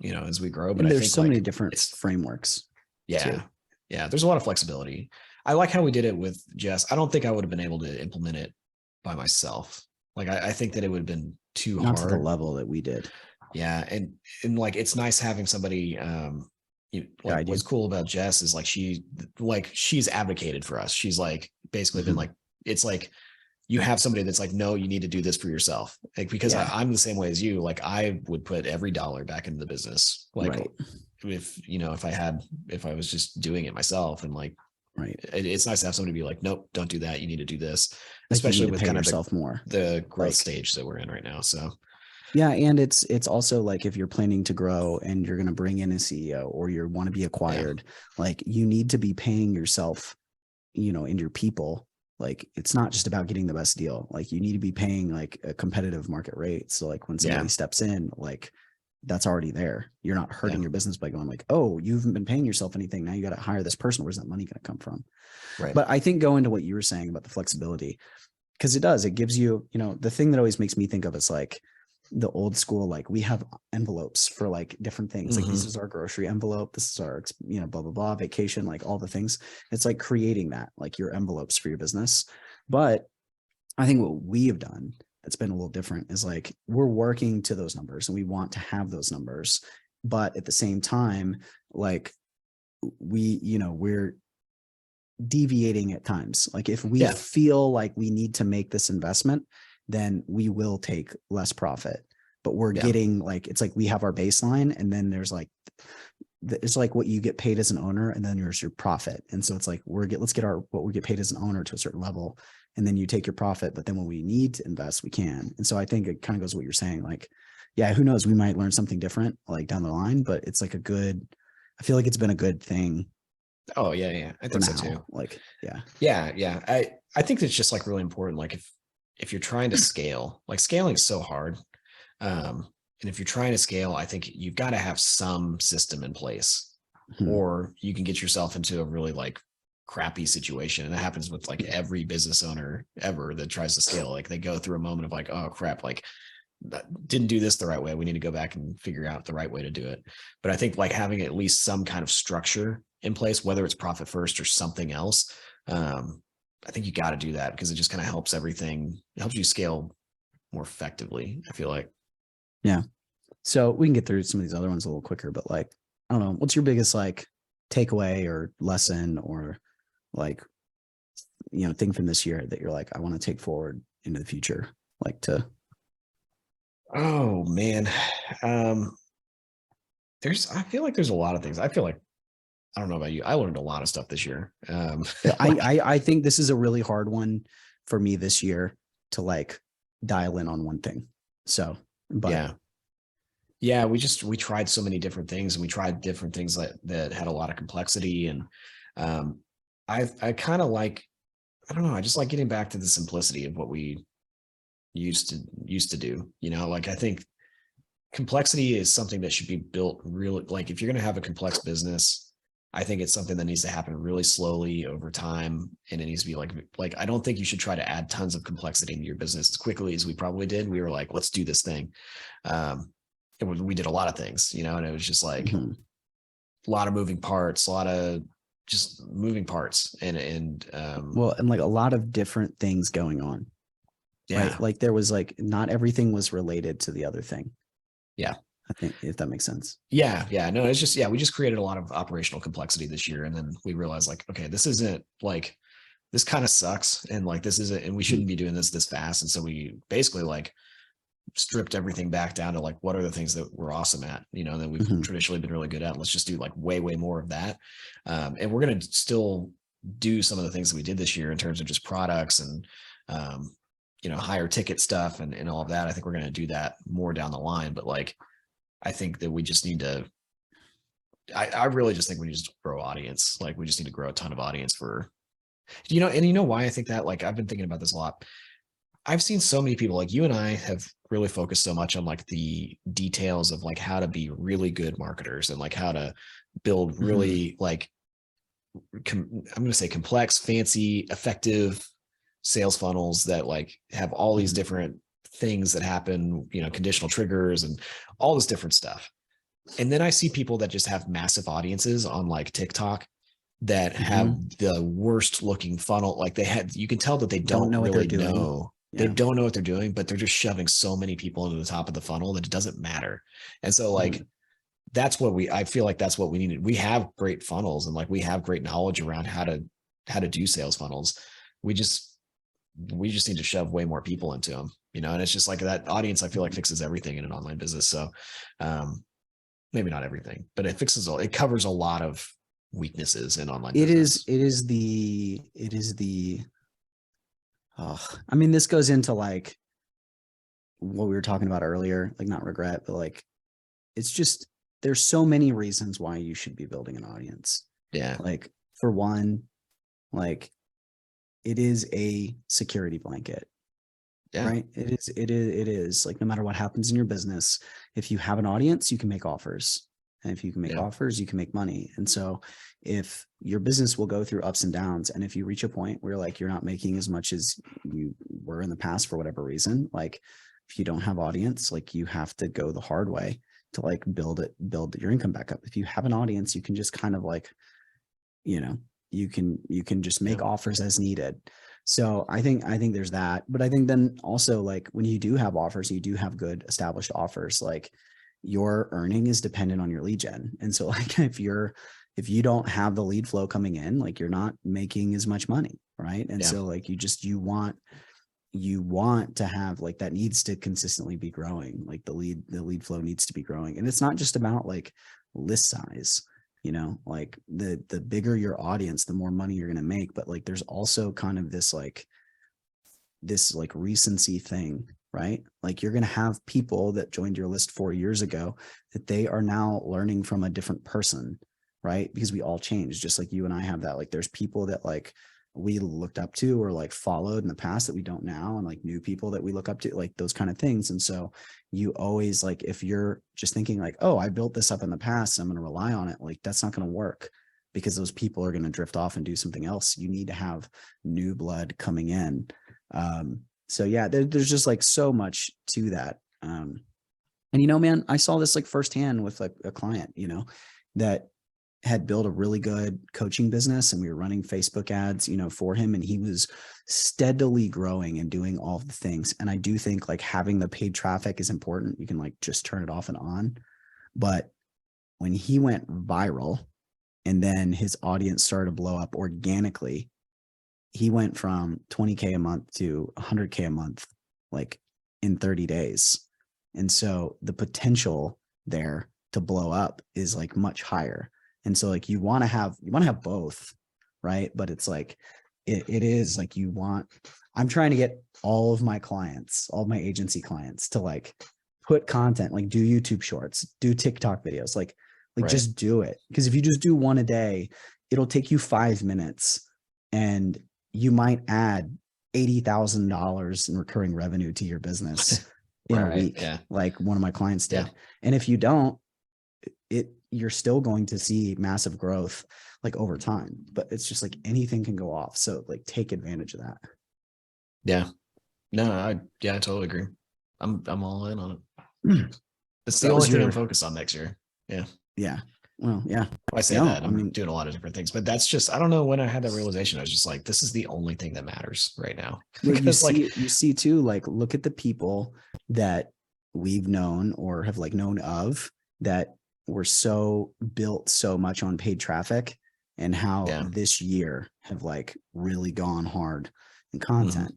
you know, as we grow. But And I there's think so like many different frameworks. yeah. too. Yeah. There's a lot of flexibility. I like how we did it with Jess. I don't think I would have been able to implement it by myself. Like I think that it would have been too Not hard. to the level that we did. Yeah. And like it's nice having somebody like what's cool about Jess is like she's advocated for us. She's like basically been like, it's like you have somebody that's like, no, you need to do this for yourself. Like because I'm the same way as you. Like I would put every dollar back into the business. Like if I was just doing it myself and like it's nice to have somebody be like, nope, don't do that. You need to do this, like especially with kind of the growth stage that we're in right now. So yeah. And it's also like if you're planning to grow and you're going to bring in a CEO or you want to be acquired, like you need to be paying yourself, you know, and your people. Like it's not just about getting the best deal. Like you need to be paying like a competitive market rate. So like when somebody steps in, like that's already there. You're not hurting your business by going like, oh, you haven't been paying yourself anything. Now you got to hire this person. Where's that money going to come from? Right. But I think go into what you were saying about the flexibility, because it gives you, you know, the thing that always makes me think of is like the old school, like we have envelopes for like different things. Like this is our grocery envelope. This is our, you know, blah, blah, blah, vacation, like all the things. It's like creating that, like your envelopes for your business. But I think what we have done that's been a little different is like we're working to those numbers and we want to have those numbers. But at the same time, like we're deviating at times. Like if we feel like we need to make this investment, then we will take less profit. But we're getting like, it's like we have our baseline and then there's like, it's like what you get paid as an owner and then there's your profit. And so it's like let's get what we get paid as an owner to a certain level. And then you take your profit, but then when we need to invest, we can. And so I think it kind of goes what you're saying. Like, yeah, who knows? We might learn something different like down the line, but it's like I feel like it's been a good thing. Oh yeah. I think so too. Like, yeah. I think it's just like really important. Like if you're trying to scale, like scaling is so hard. And if you're trying to scale, I think you've got to have some system in place or you can get yourself into a really like crappy situation. And that happens with like every business owner ever that tries to scale. Like they go through a moment of like, oh crap, like didn't do this the right way. We need to go back and figure out the right way to do it. But I think like having at least some kind of structure in place, whether it's profit first or something else, I think you got to do that because it just kind of helps everything. It helps you scale more effectively, I feel like. Yeah. So we can get through some of these other ones a little quicker, but like, I don't know, what's your biggest like takeaway or lesson or like, you know, thing from this year that you're like, I want to take forward into the future, like to. Oh man. I feel like there's a lot of things. I feel like, I don't know about you. I learned a lot of stuff this year. I think this is a really hard one for me this year to like dial in on one thing. So, but yeah, we tried so many different things and we tried different things that had a lot of complexity. And I kind of like, I don't know, I just like getting back to the simplicity of what we used to do, you know, like I think complexity is something that should be built really, like if you're going to have a complex business, I think it's something that needs to happen really slowly over time. And it needs to be like, I don't think you should try to add tons of complexity into your business as quickly as we probably did. We were like, let's do this thing. We did a lot of things, you know, and it was just like a lot of moving parts, and like a lot of different things going on. Yeah. Right? Like there was like, not everything was related to the other thing. Yeah. I think if that makes sense. Yeah. No, it's just, we just created a lot of operational complexity this year. And then we realized like, okay, this isn't like, this kind of sucks. And like, this isn't, and we shouldn't be doing this fast. And so we basically like stripped everything back down to like, what are the things that we're awesome at, you know, that we've traditionally been really good at. Let's just do like way more of that. And we're going to still do some of the things that we did this year in terms of just products and, you know, higher ticket stuff and all of that. I think we're going to do that more down the line, but like, I think that we just need to I really just think we just grow audience. Like we just need to grow a ton of audience for, and you know why I think that? Like I've been thinking about this a lot. I've seen so many people, like you and I have really focused so much on like the details of like how to be really good marketers and like how to build really like I'm going to say complex, fancy, effective sales funnels that like have all these different things that happen, conditional triggers and all this different stuff. And then I see people that just have massive audiences on like TikTok that have the worst looking funnel. Like you can tell that they don't know really what they're doing. They don't know what they're doing, but they're just shoving so many people into the top of the funnel that it doesn't matter. And so like, that's what I feel like that's what we needed. We have great funnels and like we have great knowledge around how to do sales funnels. We just need to shove way more people into them, and it's just like that audience, I feel like fixes everything in an online business. So maybe not everything, but it covers a lot of weaknesses in online business. It is the I mean, this goes into like what we were talking about earlier, like not regret, but like, it's just, there's so many reasons why you should be building an audience. Yeah. Like for one, like it is a security blanket. Yeah. Right. It is like, no matter what happens in your business, if you have an audience, you can make offers. And if you can make offers, you can make money. And so if your business will go through ups and downs, and if you reach a point where like you're not making as much as you were in the past for whatever reason, like if you don't have audience, like you have to go the hard way to like build your income back up. If you have an audience, you can just kind of like, you can just make offers as needed. So I think there's that, but I think then also like when you do have offers, you do have good established offers, like your earning is dependent on your lead gen. And so like if you don't have the lead flow coming in, like you're not making as much money. Right. And so like you want to have like, that needs to consistently be growing. Like the lead flow needs to be growing. And it's not just about like list size, like the bigger your audience, the more money you're going to make. But like, there's also kind of this recency thing, right? Like you're going to have people that joined your list 4 years ago that they are now learning from a different person, right? Because we all change, just like you and I have that. Like there's people that like we looked up to or like followed in the past that we don't now, and like new people that we look up to, like those kind of things. And so you always like, if you're just thinking like, oh, I built this up in the past, so I'm going to rely on it, like that's not going to work, because those people are going to drift off and do something else. You need to have new blood coming in. So yeah, there's just like so much to that. And man, I saw this like firsthand with like a client, that had built a really good coaching business, and we were running Facebook ads, for him, and he was steadily growing and doing all of the things. And I do think like having the paid traffic is important. You can like just turn it off and on. But when he went viral and then his audience started to blow up organically, he went from 20K a month to 100K a month, like in 30 days. And so the potential there to blow up is like much higher. And so like you want to have both, right? But it's like, it is like I'm trying to get all of my clients, all of my agency clients to like put content, like do YouTube shorts, do TikTok videos, like just do it. Because if you just do one a day, it'll take you 5 minutes and you might add $80,000 in recurring revenue to your business in a week. Like one of my clients did. And if you don't, you're still going to see massive growth like over time, but it's just like anything can go off. So like take advantage of that. Yeah. No, I totally agree. I'm all in on it. It's the only thing I'm focused on next year. Yeah. Yeah. Well, yeah. I say that. I'm doing a lot of different things, but that's just, I don't know when I had that realization. I was just like, this is the only thing that matters right now. Because you see too, like look at the people that we've known or have like known of that were so built so much on paid traffic, and how this year have like really gone hard in content,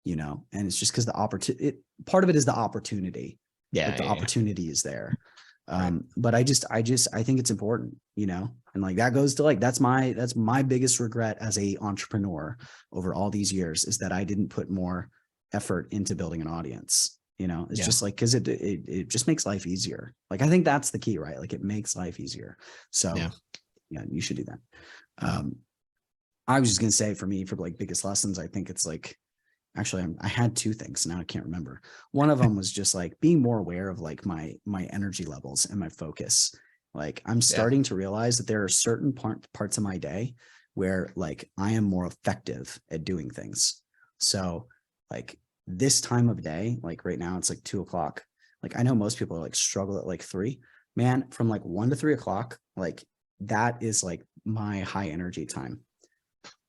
and it's just because the opportunity, part of it is the opportunity. The opportunity is there. But I think it's important, and like that goes to like, that's my biggest regret as a entrepreneur over all these years, is that I didn't put more effort into building an audience. It's Yeah. just like, cause it just makes life easier. Like, I think that's the key, right? Like it makes life easier. So yeah, you should do that. I was just going to say, for me, for like biggest lessons, I think it's like, actually, I had two things. Now I can't remember. One of them was just like being more aware of like my energy levels and my focus. Like I'm starting to realize that there are certain parts of my day where like I am more effective at doing things. So like this time of day, like right now it's like 2:00. Like I know most people like struggle at like 3. Man, from like 1 to 3:00, like that is like my high energy time.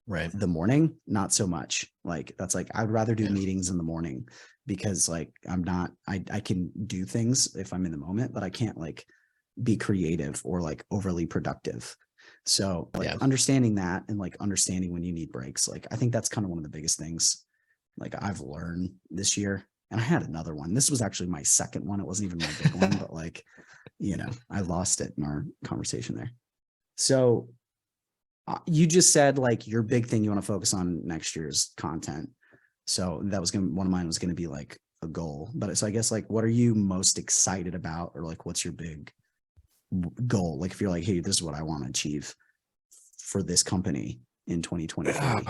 Right. The morning, not so much. Like that's like I'd rather do meetings in the morning because like I can do things if I'm in the moment, but I can't like be creative or like overly productive. So like understanding that and like understanding when you need breaks, like I think that's kind of one of the biggest things like I've learned this year. And I had another one. This was actually my second one. It wasn't even my big one, but like, I lost it in our conversation there. So you just said like your big thing you want to focus on next year's content. So that was one of mine was going to be like a goal. But so I guess like, what are you most excited about, or like, what's your big goal? Like if you're like, hey, this is what I want to achieve for this company in 2023.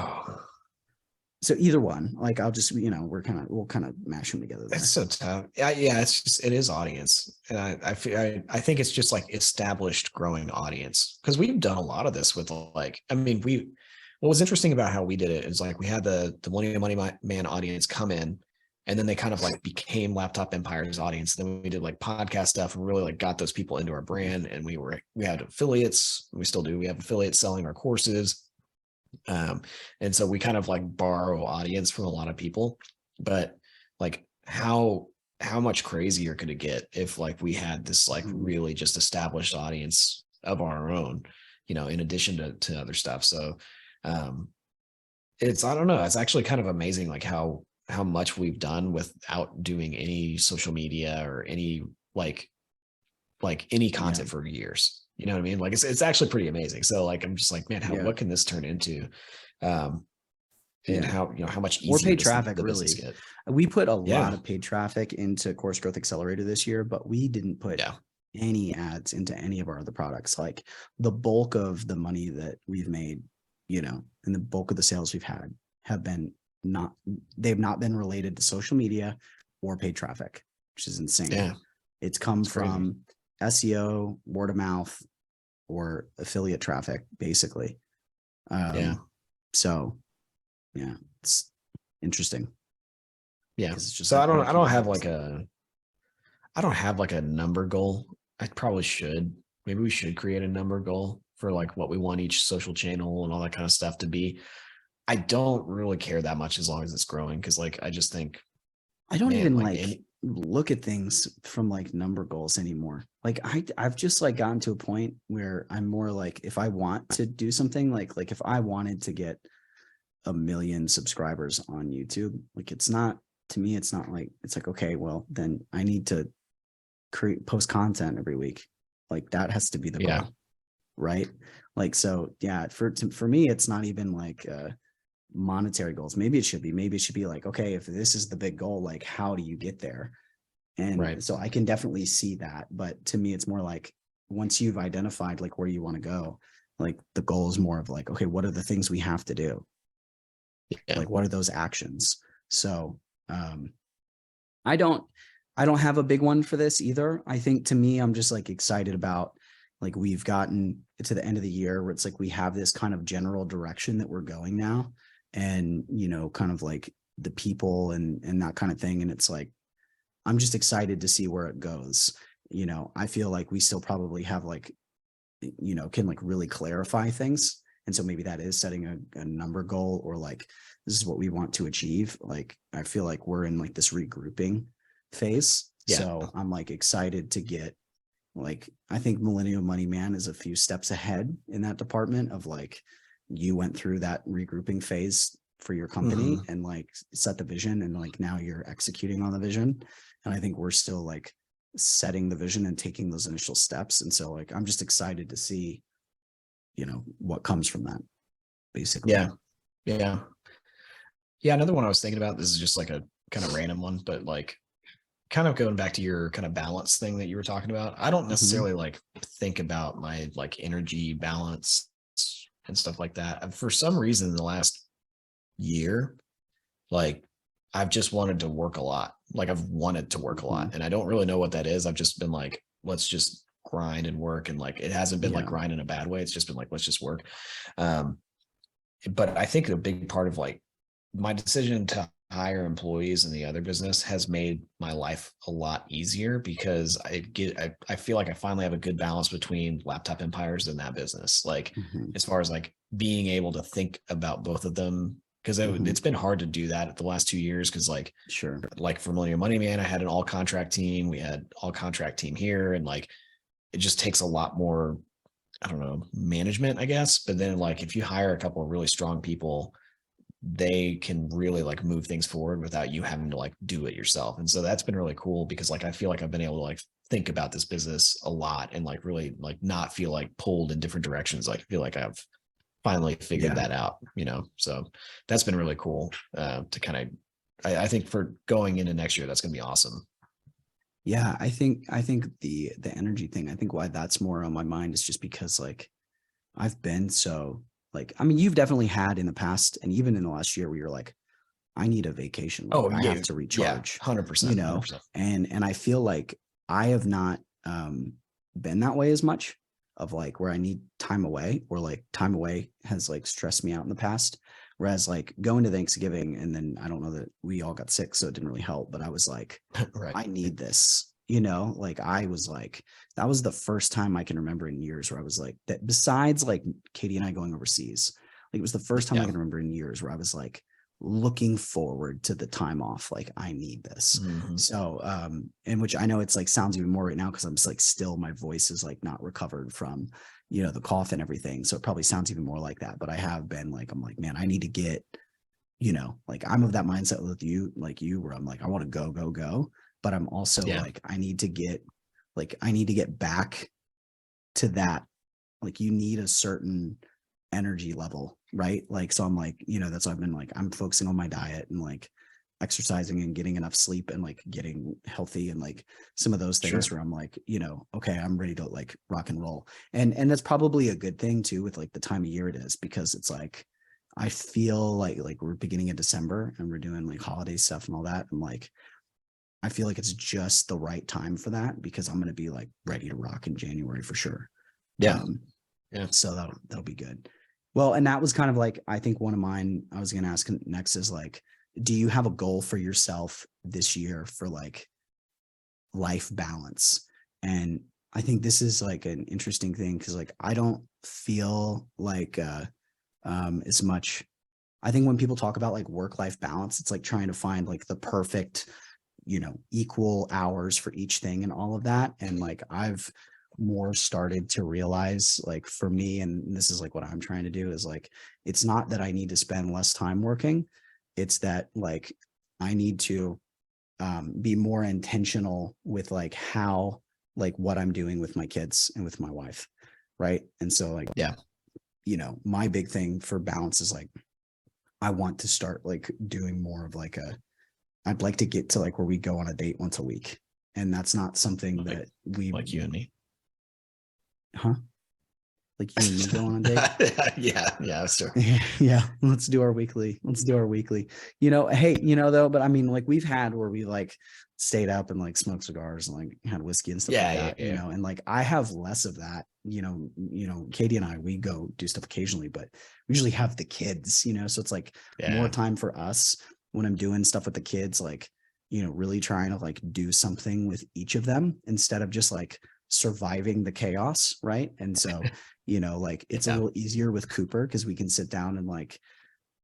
So either one, like I'll just, we'll kind of mash them together there. It's so tough. Yeah, it is audience. And I think it's just like established growing audience, because we've done a lot of this with like, what was interesting about how we did it is like we had the Millennial Money Man audience come in, and then they kind of like became Laptop Empire's audience. Then we did like podcast stuff and really like got those people into our brand. And we had affiliates. We still do. We have affiliates selling our courses. And so we kind of like borrow audience from a lot of people, but like how much crazier could it get if like we had this like really just established audience of our own, in addition to other stuff. So I don't know, it's actually kind of amazing like how much we've done without doing any social media or any like any content for years. You know what I mean? Like it's actually pretty amazing. So like I'm just like, man, what can this turn into? And how much easier more paid traffic, really. Get? We put a lot of paid traffic into Course Growth Accelerator this year, but we didn't put any ads into any of our other products. Like the bulk of the money that we've made, and the bulk of the sales we've had they've not been related to social media or paid traffic, which is insane. Yeah. It's come from SEO, word of mouth, or affiliate traffic, basically. So yeah, it's interesting. Yeah. It's just so like I don't have like a number goal. I probably should. Maybe we should create a number goal for like what we want each social channel and all that kind of stuff to be. I don't really care that much as long as it's growing, because like I just think I don't even like look at things from like number goals anymore. Like I've just like gotten to a point where I'm more like, if I want to do something like if I wanted to get 1 million subscribers on YouTube, like it's not, to me, it's not like, it's like, okay, well then I need to post content every week. Like that has to be the goal, right? Like, so yeah, for me, it's not even like monetary goals. Maybe it should be like, okay, if this is the big goal, like how do you get there? And so I can definitely see that. But to me, it's more like, once you've identified like where you want to go, like the goal is more of like, okay, what are the things we have to do? Like, what are those actions? So I don't have a big one for this either. I think, to me, I'm just like excited about, like, we've gotten to the end of the year where it's like we have this kind of general direction that we're going now, and kind of like the people and that kind of thing. And it's like, I'm just excited to see where it goes. I feel like we still probably have like, can like really clarify things. And so maybe that is setting a number goal, or like, this is what we want to achieve. Like, I feel like we're in like this regrouping phase. So I'm like excited to get, like, I think Millennial Money Man is a few steps ahead in that department of like, you went through that regrouping phase for your company and like set the vision, and like now you're executing on the vision. And I think we're still like setting the vision and taking those initial steps. And so like, I'm just excited to see, what comes from that, basically. Yeah. Another one I was thinking about, this is just like a kind of random one, but like, kind of going back to your kind of balance thing that you were talking about, I don't Mhm. necessarily like think about my like energy balance and stuff like that. For some reason, in the last year, like I've just wanted to work a lot. Like I've wanted to work a lot, Mhm. and I don't really know what that is. I've just been like, let's just grind and work, and like it hasn't been like Yeah. grind in a bad way. It's just been like let's just work. Um, but I think a big part of like my decision to hire employees in the other business has made my life a lot easier because I feel like I finally have a good balance between Laptop Empires and that business. Like Mhm. as far as like being able to think about both of them, because Mhm. it's been hard to do that the last 2 years. Because Sure. like for Millennium Money Man, I had an all contract team. We had all contract team here, and like it just takes a lot more, I don't know, management, I guess. But then like if you hire a couple of really strong people, they can really like move things forward without you having to like do it yourself. And so that's been really cool because like I feel like I've been able to like think about this business a lot and like really like not feel like pulled in different directions. Like I feel like I've finally figured Yeah. that out, you know. So that's been really cool to kind of I think for going into next year, that's gonna be awesome. Yeah, I think the energy thing, I think why that's more on my mind is just because like I've been so like I mean you've definitely had in the past and even in the last year where you're like I need a vacation, like Oh I have yeah, to yeah, recharge, you 100%, know, 100%. and I feel like I have not been that way as much of like where I need time away or like time away has like stressed me out in the past. Whereas like going to Thanksgiving and then I don't know that we all got sick, so it didn't really help, but I was like, Right. I need this, you know, like I was like, that was the first time I can remember in years where I was like that besides like Katie and I going overseas, like it was the first time I Yeah. can remember in years where I was like looking forward to the time off. Like I need this. Mhm. So in which I know it's like sounds even more right now because I'm just like still my voice is like not recovered from, you know, the cough and everything. So it probably sounds even more like that. But I have been like, I'm like, man, I need to get, you know, like I'm of that mindset with you, like you, where I'm like, I want to go, go, go. But I'm also Yeah. like, I need to get back to that. Like you need a certain energy level, right? Like, so I'm like, you know, that's why I've been like, I'm focusing on my diet and like exercising and getting enough sleep and like getting healthy and like some of those things Sure. where I'm like, you know, okay, I'm ready to like rock and roll. And that's probably a good thing too with like the time of year it is because it's like I feel like we're beginning of December and we're doing like holiday stuff and all that. I'm like, I feel like it's just the right time for that because I'm gonna be like ready to rock in January for sure. Yeah. Um, Yeah. so that'll be good. Well, and that was kind of like I think one of mine I was gonna ask next is like, do you have a goal for yourself this year for like life balance? And I think this is like an interesting thing because like I don't feel like as much. I think when people talk about like work-life balance, it's like trying to find like the perfect, you know, equal hours for each thing and all of that. And like I've more started to realize like for me, and this is like what I'm trying to do is like it's not that I need to spend less time working. It's that like I need to be more intentional with like how like what I'm doing with my kids and with my wife. Right. And so like, Yeah. you know, my big thing for balance is like I want to start like doing more of like a I'd like to get to like where we go on a date once a week. And that's not something Like that we like you and me. huh? Like you and me go on a date. Yeah, yeah, that's true. Yeah, let's do our weekly. Let's do our weekly. You know, hey, you know though, but I mean like we've had where we like stayed up and like smoked cigars and like had whiskey and stuff like Yeah, yeah, that, you yeah, know, and like I have less of that, Katie and I we go do stuff occasionally, but we usually have the kids, you know, so it's like more yeah. time for us when I'm doing stuff with the kids, like, you know, really trying to like do something with each of them instead of just like surviving the chaos, right? And so you know, like it's a Yeah, little easier with Cooper because we can sit down and like,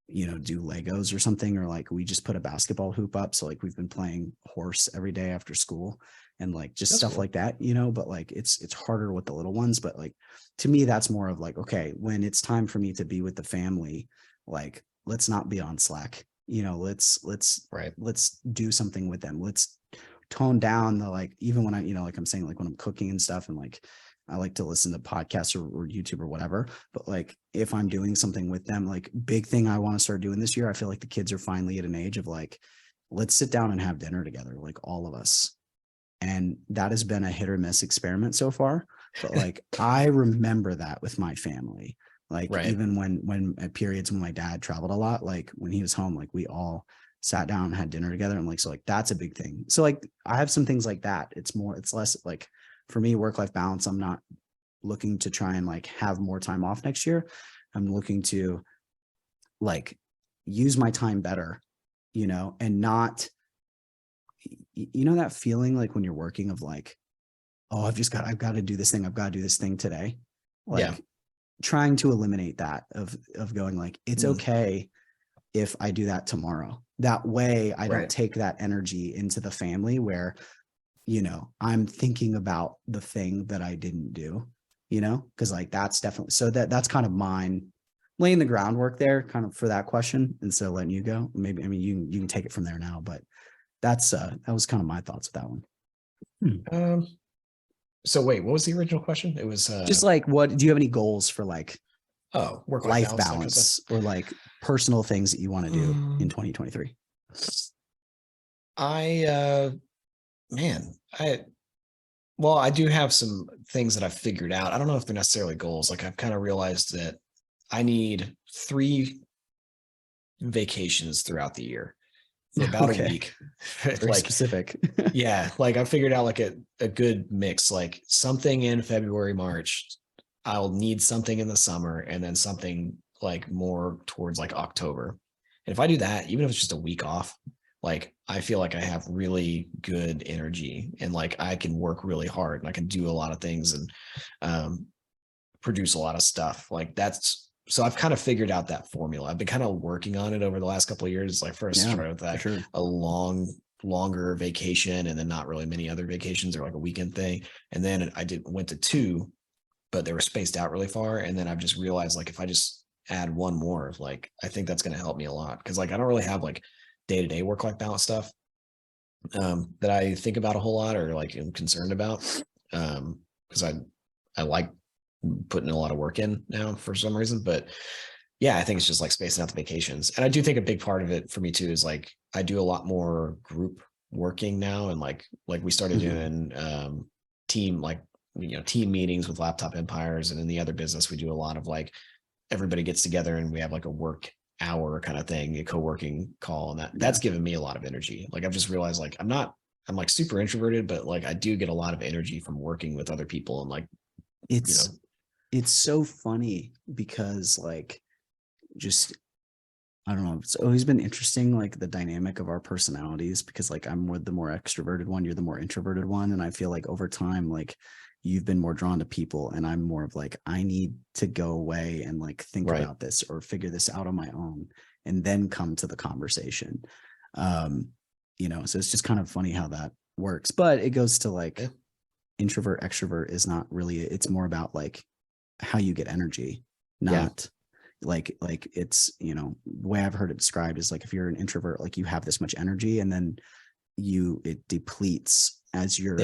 you know, do Legos or something, or like we just put a basketball hoop up. So like we've been playing horse every day after school and like just that's stuff cool. like that, you know, but like it's harder with the little ones. But like to me, that's more of like, okay, when it's time for me to be with the family, like let's not be on Slack. You know, Right. let's do something with them. Let's tone down the like even when I, you know, like I'm saying, like when I'm cooking and stuff and like I like to listen to podcasts or YouTube or whatever. But like if I'm doing something with them, like big thing I want to start doing this year, I feel like the kids are finally at an age of like let's sit down and have dinner together, like all of us. And that has been a hit or miss experiment so far. But like, I remember that with my family, like Right. even when at periods when my dad traveled a lot, like when he was home, like we all sat down and had dinner together. And like, so like, that's a big thing. So like, I have some things like that. It's less like, for me, work-life balance, I'm not looking to try and like have more time off next year. I'm looking to like use my time better, and not, that feeling like when you're working of like, oh, I've got to do this thing. I've got to do this thing today. Yeah. Like trying to eliminate that of going like, it's Mm. okay if I do that tomorrow. That way I don't Right. take that energy into the family where, I'm thinking about the thing that I didn't do, because like that's definitely, so that's kind of mine, laying the groundwork there kind of for that question. And so letting you go, maybe, I mean, you can take it from there now, but that was kind of my thoughts with that one. So wait, what was the original question? It was Just like, what do you have any goals for like work-life life balance, that kind of stuff. balance or like personal things that you want to do in 2023? I man, I do have some things that I've figured out. I don't know if they're necessarily goals. Like I've kind of realized that I need 3 vacations throughout the year for about a Okay. week. Very Like, specific. yeah, like I figured out like a good mix, like something in February, March. I'll need something in the summer and then something like more towards like October. And if I do that, even if it's just a week off, like I feel like I have really good energy and like I can work really hard and I can do a lot of things and um, produce a lot of stuff. Like that's, so I've kind of figured out that formula. I've been kind of working on it over the last couple of years. Like first Yeah, started with for like sure. a longer vacation and then not really many other vacations or like a weekend thing. And then went to 2, but they were spaced out really far. And then I've just realized like if I just add one more, like I think that's going to help me a lot. Cause like I don't really have like day-to-day work-life balance stuff that I think about a whole lot or like am concerned about. Cause I like putting a lot of work in now for some reason, but yeah, I think it's just like spacing out the vacations. And I do think a big part of it for me too is like I do a lot more group working now, and like we started doing team team meetings with Laptop Empires, and in the other business we do a lot of like everybody gets together and we have like a work hour kind of thing, a co-working call, and that's given me a lot of energy. Like I've just realized like I'm like super introverted, but like I do get a lot of energy from working with other people and like It's so funny because like just I don't know, it's always been interesting like the dynamic of our personalities because like I'm the more extroverted one, you're the more introverted one, and I feel like over time like you've been more drawn to people and I'm more of like I need to go away and like think about this or figure this out on my own and then come to the conversation. So it's just kind of funny how that works, but it goes to like introvert extrovert is not really, it's more about like how you get energy, not like it's the way I've heard it described is like if you're an introvert, like you have this much energy and then it depletes as you're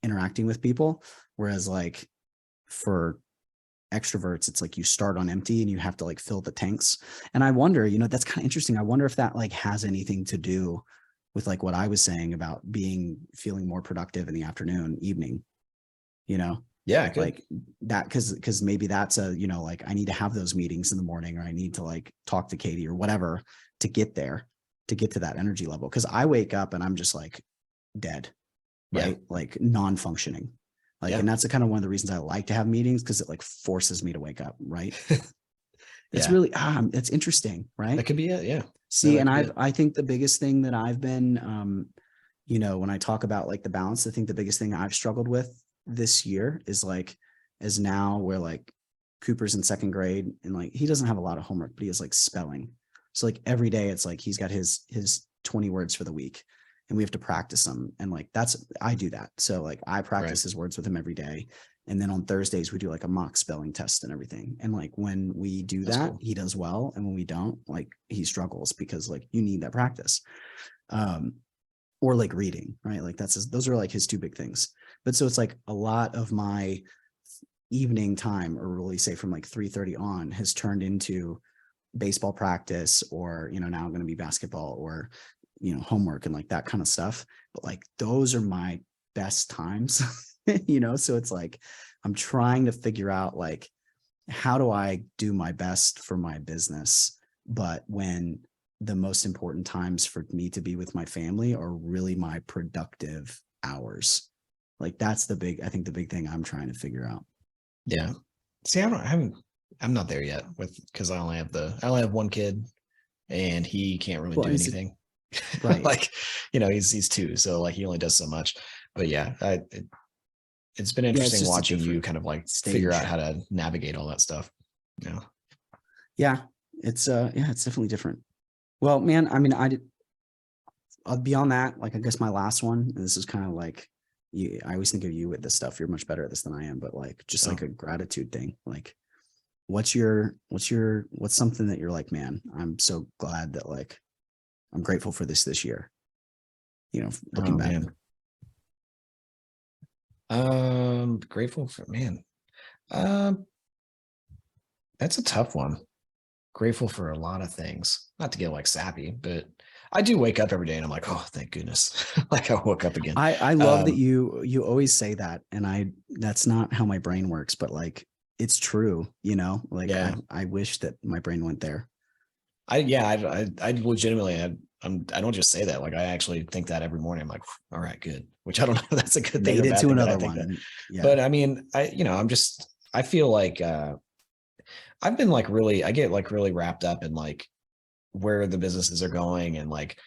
interacting with people, whereas like for extroverts it's like you start on empty and you have to like fill the tanks. And I wonder, that's kind of interesting. I wonder if that like has anything to do with like what I was saying about feeling more productive in the afternoon, evening, like that, because maybe that's like I need to have those meetings in the morning or I need to like talk to Katie or whatever to get there, to get to that energy level. Because I wake up and I'm just like dead, right? Like non-functioning. Like, and that's the kind of one of the reasons I like to have meetings, because it like forces me to wake up, right? It's really it's interesting, right? That could be it. Yeah. See, and I think the biggest thing that I've been when I talk about like the balance, I think the biggest thing I've struggled with this year is like, as now where like Cooper's in 2nd grade and like he doesn't have a lot of homework, but he has like spelling. So like every day it's like he's got his 20 words for the week and we have to practice them. And like I do that. So like I practice his words with him every day. And then on Thursdays we do like a mock spelling test and everything. And like when we do that, he does well. And when we don't, like he struggles because like you need that practice. Or like reading, right? Like those are like his 2 big things. But so it's like a lot of my evening time, or really say from like 3:30 on, has turned into baseball practice, or now I'm going to be basketball, or homework and like that kind of stuff. But like, those are my best times, so it's like, I'm trying to figure out like, how do I do my best for my business? But when the most important times for me to be with my family are really my productive hours. Like that's the big thing I'm trying to figure out. Yeah. See, I'm not there yet because I only have one kid and he can't really do anything. Right. Like, he's 2. So like he only does so much, but yeah, it's been interesting watching you kind of like figure out how to navigate all that stuff. Yeah. Yeah. It's definitely different. Well, man, I mean, beyond that, like, I guess my last one, and this is kind of like, I always think of you with this stuff. You're much better at this than I am, but like, just like a gratitude thing. Like, what's something that you're like, man, I'm so glad that like, I'm grateful for this year, looking back. Grateful for, man. That's a tough one. Grateful for a lot of things, not to get like sappy, but I do wake up every day and I'm like, oh, thank goodness. Like I woke up again. I love that you always say that. And that's not how my brain works, but like, it's true, like, yeah. I wish that my brain went there. I legitimately, I don't just say that. Like, I actually think that every morning. I'm like, all right, good. Which I don't know if that's a good thing. Made it to another one. Yeah. But I mean, I feel like, I've been like I get like really wrapped up in like where the businesses are going and like,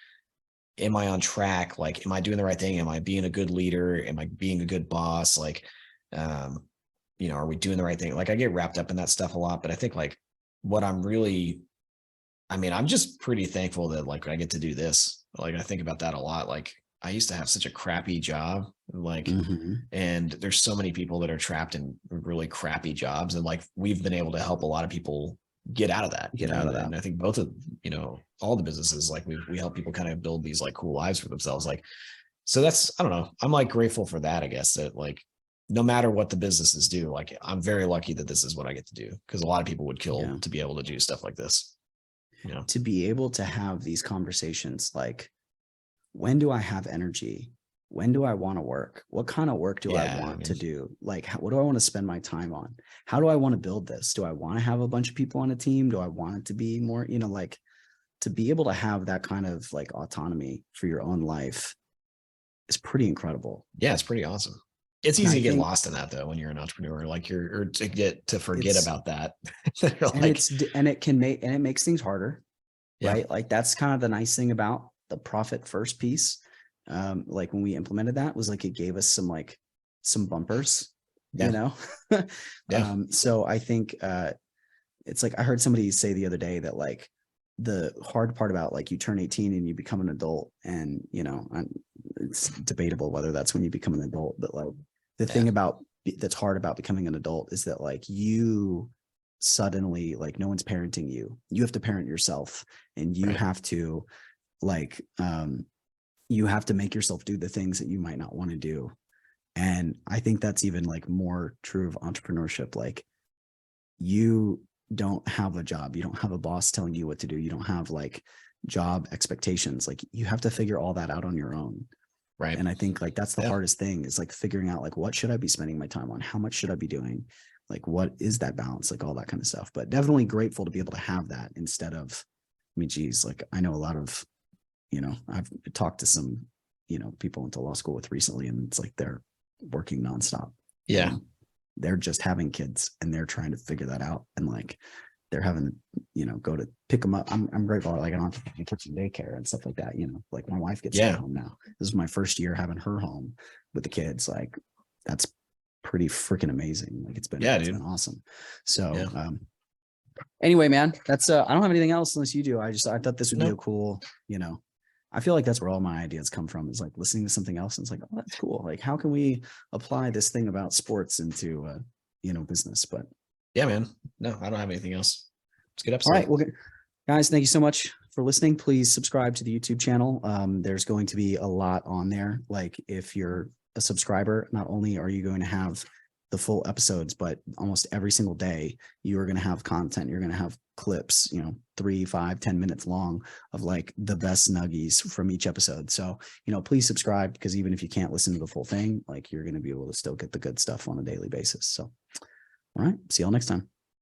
am I on track? Like, am I doing the right thing? Am I being a good leader? Am I being a good boss? Like, are we doing the right thing? Like, I get wrapped up in that stuff a lot, but I think like what I'm just pretty thankful that like I get to do this. Like, I think about that a lot. Like, I used to have such a crappy job, like, and there's so many people that are trapped in really crappy jobs. And like, we've been able to help a lot of people get out of that, And I think both of, all the businesses, like we help people kind of build these like cool lives for themselves. Like, so that's, I don't know. I'm like grateful for that, I guess, that like, no matter what the businesses do, like, I'm very lucky that this is what I get to do. Cause a lot of people would kill to be able to do stuff like this. To be able to have these conversations, like, when do I have energy? When do I want to work? What kind of work do I want to do? Like, what do I want to spend my time on? How do I want to build this? Do I want to have a bunch of people on a team? Do I want it to be more, like, to be able to have that kind of like autonomy for your own life is pretty incredible. Yeah, it's pretty awesome. It's easy to get lost in that though when you're an entrepreneur, like or to forget about that. And it makes things harder, right? Like, that's kind of the nice thing about the profit first piece. Like, when we implemented that, was like, it gave us some bumpers, so I think it's like, I heard somebody say the other day that like, the hard part about like, you turn 18 and you become an adult, and it's debatable whether that's when you become an adult, but like, the thing that's hard about becoming an adult is that like, you suddenly, like, no one's parenting you. You have to parent yourself, and you have to like, you have to make yourself do the things that you might not want to do. And I think that's even like more true of entrepreneurship. Like, you don't have a job. You don't have a boss telling you what to do. You don't have like job expectations. Like, you have to figure all that out on your own. Right. And I think like, that's the hardest thing, is like figuring out like, what should I be spending my time on? How much should I be doing? Like, what is that balance? Like, all that kind of stuff. But definitely grateful to be able to have that instead of, I mean, geez, like, I know a lot of, I've talked to some, people into law school with recently, and it's like, they're working nonstop. Yeah. They're just having kids, and they're trying to figure that out. And like, they're having, go to pick them up. I'm grateful. Like, I don't have to kitchen daycare and stuff like that. Like, my wife gets home now. This is my first year having her home with the kids. Like, that's pretty freaking amazing. Like, it's been been awesome. So, anyway, man, that's, I don't have anything else unless you do. I thought this would be a cool, I feel like that's where all my ideas come from, is like listening to something else. And it's like, oh, that's cool. Like, how can we apply this thing about sports into, business? But yeah, man, no, I don't have anything else. It's a good episode. All right. Well, guys, thank you so much for listening. Please subscribe to the YouTube channel. There's going to be a lot on there. Like, if you're a subscriber, not only are you going to have the full episodes, but almost every single day you are going to have content. You're going to have clips, 3, 5, 10 minutes long of like the best nuggies from each episode. So, please subscribe, because even if you can't listen to the full thing, like you're going to be able to still get the good stuff on a daily basis. So, all right. See y'all next time.